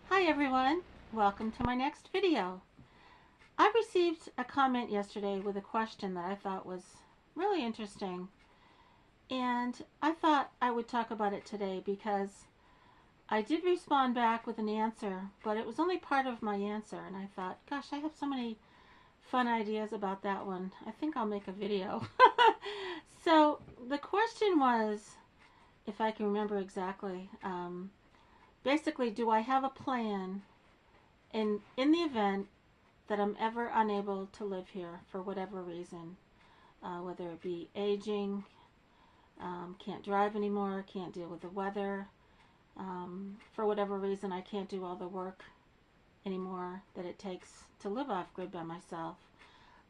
Hi everyone, welcome to my next video. I received a comment yesterday with a question that I thought was really interesting, and I thought I would talk about it today because I did respond back with an answer, but it was only part of my answer, and I thought, gosh, I have so many fun ideas about that one. I think I'll make a video. So the question was, if I can remember exactly, basically, do I have a plan in the event that I'm ever unable to live here for whatever reason, whether it be aging, can't drive anymore, can't deal with the weather, for whatever reason I can't do all the work anymore that it takes to live off grid by myself.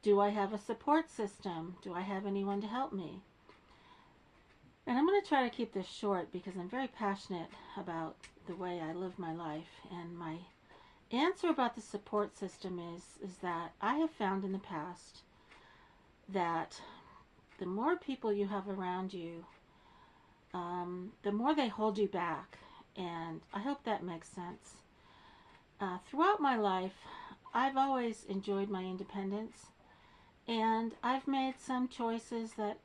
Do I have a support system? Do I have anyone to help me? And I'm going to try to keep this short because I'm very passionate about the way I live my life, and my answer about the support system is that I have found in the past that the more people you have around you, the more they hold you back. And I hope that makes sense. Throughout my life, I've always enjoyed my independence, and I've made some choices that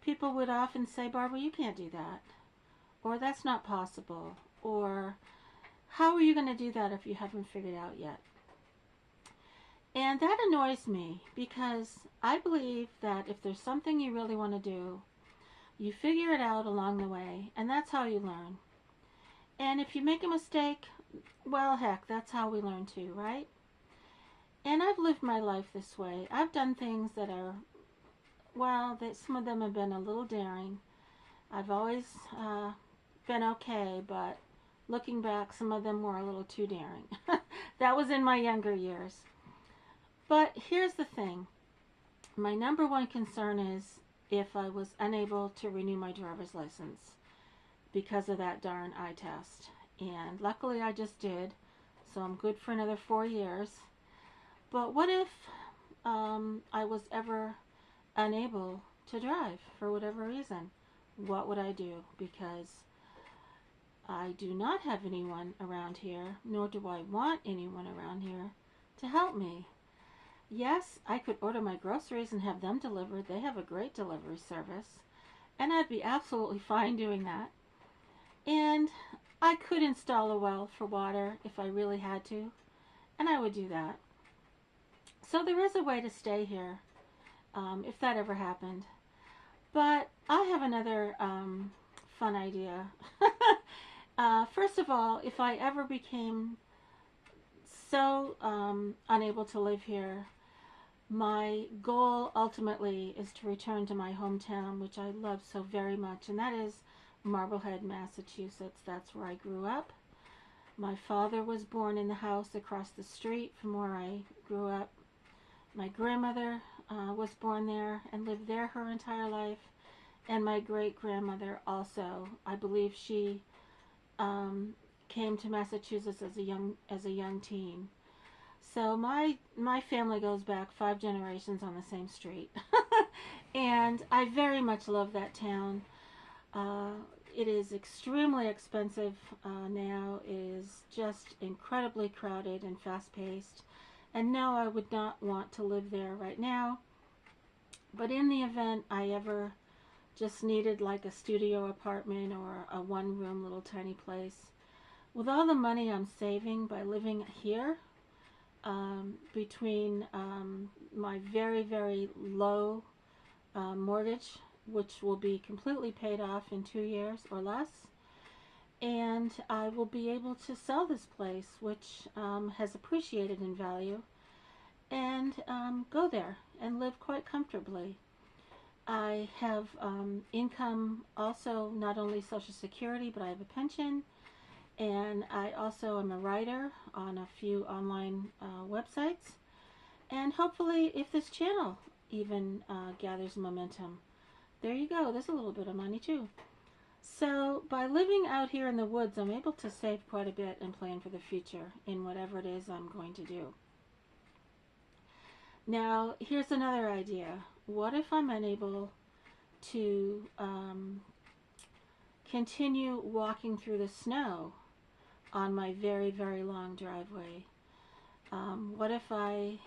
people would often say, Barbara, you can't do that, or that's not possible, or how are you going to do that if you haven't figured it out yet? And that annoys me because I believe that if there's something you really want to do, you figure it out along the way, and that's how you learn. And if you make a mistake, well, heck, that's how we learn too, right? And I've lived my life this way. I've done things that are, well, some of them have been a little daring. I've always been okay, but looking back, some of them were a little too daring. That was in my younger years. But here's the thing. My number one concern is if I was unable to renew my driver's license because of that darn eye test. And luckily I just did, so I'm good for another 4 years. But what if I was ever unable to drive for whatever reason? What would I do? Because I do not have anyone around here, nor do I want anyone around here to help me. Yes, I could order my groceries and have them delivered. They have a great delivery service, and I'd be absolutely fine doing that. And I could install a well for water if I really had to, and I would do that. So there is a way to stay here, if that ever happened. But I have another fun idea. First of all, if I ever became so unable to live here, my goal ultimately is to return to my hometown, which I love so very much, and that is Marblehead, Massachusetts. That's where I grew up. My father was born in the house across the street from where I grew up. My grandmother was born there and lived there her entire life, and my great-grandmother also. I believe she came to Massachusetts as a young teen. So my family goes back 5 generations on the same street. And I very much love that town. It is extremely expensive now. It is just incredibly crowded and fast-paced. And no, I would not want to live there right now. But in the event I ever just needed like a studio apartment or a one-room little tiny place, with all the money I'm saving by living here, between my very, very low mortgage, which will be completely paid off in 2 years or less, and I will be able to sell this place, which has appreciated in value, and go there and live quite comfortably. I have income also, not only Social Security, but I have a pension, and I also am a writer on a few online websites. And hopefully, if this channel even gathers momentum, there you go. There's a little bit of money too. So by living out here in the woods, I'm able to save quite a bit and plan for the future in whatever it is I'm going to do. Now, here's another idea. What if I'm unable to continue walking through the snow on my very, very long driveway? What if I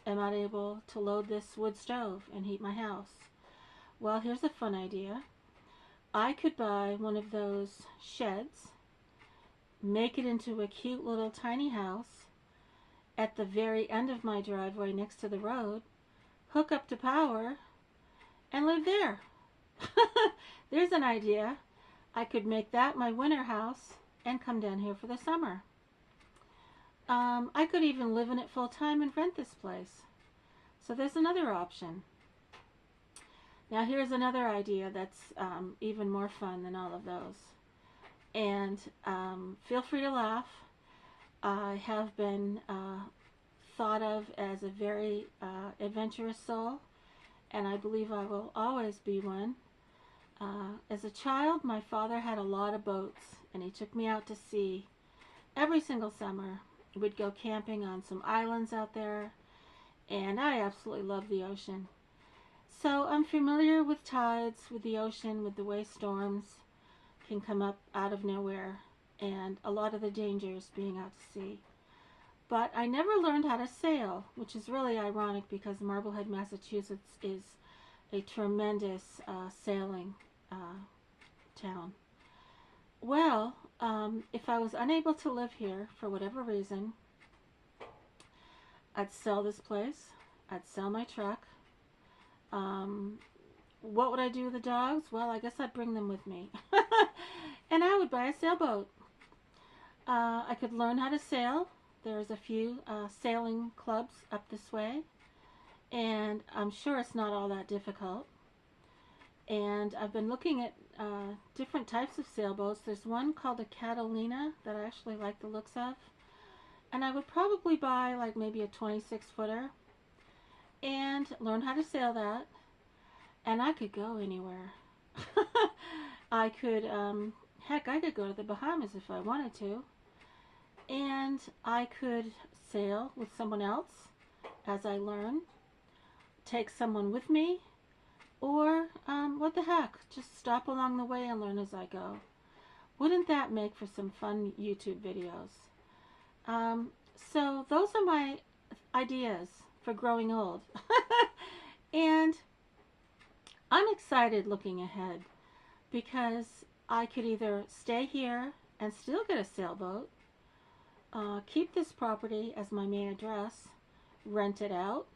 am not able to load this wood stove and heat my house? Well, here's a fun idea. I could buy one of those sheds, make it into a cute little tiny house at the very end of my driveway next to the road, hook up to power, and live there. There's an idea. I could make that my winter house and come down here for the summer. I could even live in it full time and rent this place. So there's another option. Now here's another idea that's even more fun than all of those. And feel free to laugh. I have been thought of as a very adventurous soul, and I believe I will always be one. As a child, my father had a lot of boats, and he took me out to sea every single summer. We'd go camping on some islands out there, and I absolutely love the ocean. So I'm familiar with tides, with the ocean, with the way storms can come up out of nowhere, and a lot of the dangers being out to sea. But I never learned how to sail, which is really ironic because Marblehead, Massachusetts is a tremendous sailing town. Well, if I was unable to live here for whatever reason, I'd sell this place, I'd sell my truck. What would I do with the dogs? Well, I guess I'd bring them with me. And I would buy a sailboat. I could learn how to sail. There's a few sailing clubs up this way, and I'm sure it's not all that difficult. And I've been looking at different types of sailboats. There's one called a Catalina that I actually like the looks of, and I would probably buy like maybe a 26-footer and learn how to sail that, and I could go anywhere. I could, heck, I could go to the Bahamas if I wanted to, and I could sail with someone else as I learn, take someone with me, or what the heck, just stop along the way and learn as I go. Wouldn't that make for some fun YouTube videos? So those are my ideas for growing old. And I'm excited looking ahead because I could either stay here and still get a sailboat, keep this property as my main address, rent it out,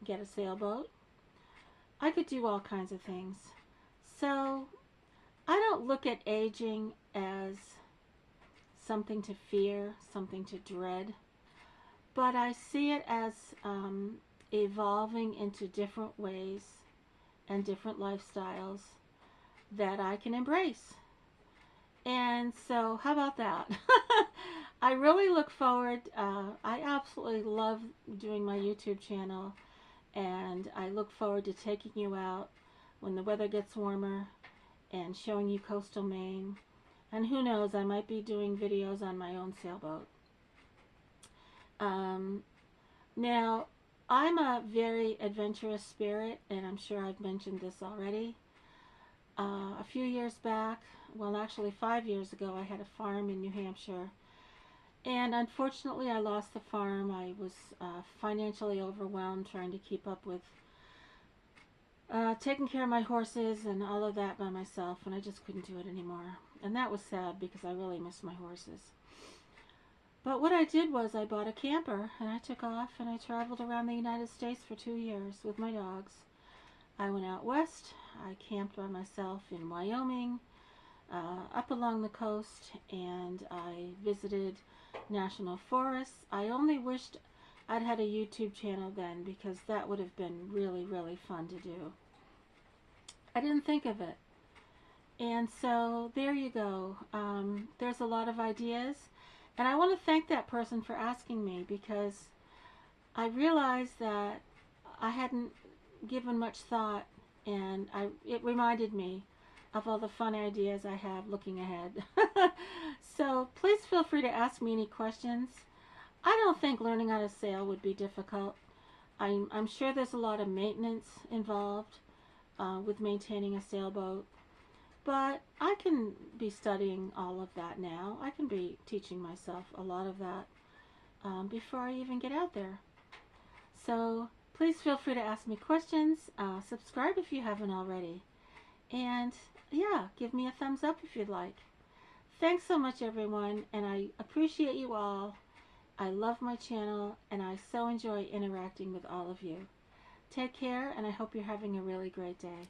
get a sailboat. I could do all kinds of things. So I don't look at aging as something to fear, something to dread, but I see it as evolving into different ways and different lifestyles that I can embrace. And so how about that? I really look forward, I absolutely love doing my YouTube channel, and I look forward to taking you out when the weather gets warmer and showing you coastal Maine. And who knows, I might be doing videos on my own sailboat. Now, I'm a very adventurous spirit, and I'm sure I've mentioned this already. A few years back, well actually 5 years ago, I had a farm in New Hampshire. And unfortunately, I lost the farm. I was financially overwhelmed trying to keep up with taking care of my horses and all of that by myself, and I just couldn't do it anymore. And that was sad because I really missed my horses. But what I did was I bought a camper, and I took off, and I traveled around the United States for 2 years with my dogs. I went out west. I camped by myself in Wyoming, up along the coast, and I visited national forests. I only wished I'd had a YouTube channel then, because that would have been really, really fun to do. I didn't think of it. And so there you go. There's a lot of ideas. And I want to thank that person for asking me, because I realized that I hadn't given much thought, and it reminded me of all the fun ideas I have looking ahead. So please feel free to ask me any questions. I don't think learning how to sail would be difficult. I'm sure there's a lot of maintenance involved with maintaining a sailboat. But I can be studying all of that now. I can be teaching myself a lot of that before I even get out there. So please feel free to ask me questions. Subscribe if you haven't already. And yeah, give me a thumbs up if you'd like. Thanks so much, everyone, and I appreciate you all. I love my channel, and I so enjoy interacting with all of you. Take care, and I hope you're having a really great day.